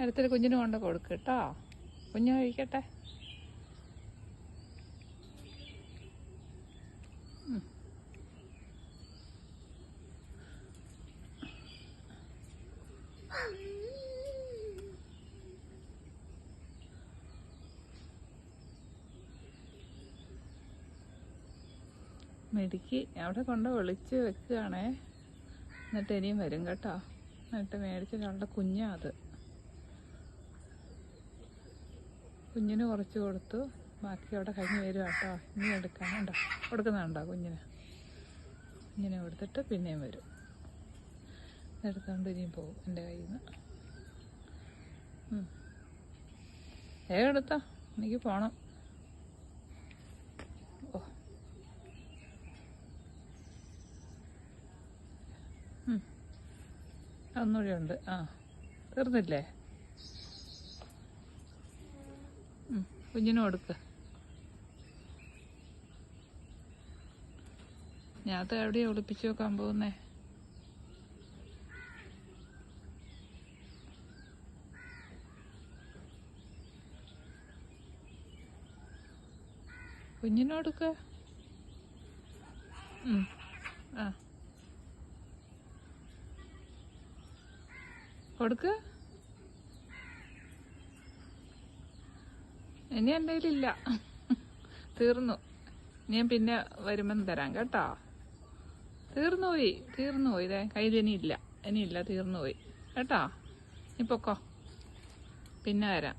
അടുത്തൊരു കുഞ്ഞിന് കൊണ്ട് കൊടുക്ക് കേട്ടോ. കുഞ്ഞ് കഴിക്കട്ടെ. മെടുക്കി അവിടെ കൊണ്ട് വിളിച്ച് വെക്കുകയാണേ. എന്നിട്ട് ഇനിയും വരും കേട്ടോ. എന്നിട്ട് മേടിച്ചിട്ടുള്ള കുഞ്ഞാ അത്. കുഞ്ഞിന് കുറച്ച് കൊടുത്തു, ബാക്കി അവിടെ കഴിഞ്ഞ് വരും കേട്ടോ. ഇനി എടുക്കാനുണ്ടോ? കൊടുക്കുന്നുണ്ടോ കുഞ്ഞിന്? കുഞ്ഞിനെ കൊടുത്തിട്ട് പിന്നെയും വരും. എടുത്തോണ്ട് ഇനിയും പോകും എൻ്റെ കയ്യിൽ നിന്ന്. വേഗം എടുത്തോ, എനിക്ക് പോണം. ഓ, ഒന്നുകൂടി ഉണ്ട്. തീർന്നില്ലേ? കുഞ്ഞിന് കൊടുക്ക്. ഞാനത് എവിടെയാ ഒളിപ്പിച്ചു വെക്കാൻ പോകുന്നേ? കുഞ്ഞിന് കൊടുക്ക്. കൊടുക്ക്. ഇനി എൻ്റെ കയ്യിലില്ല, തീർന്നു. ഞാൻ പിന്നെ വരുമ്പം തരാം കേട്ടോ. തീർന്നുപോയി. ഇതേ കയ്യിൽ ഇനിയില്ല, തീർന്നുപോയി കേട്ടോ. നീ പൊക്കോ, പിന്നെ വരാം.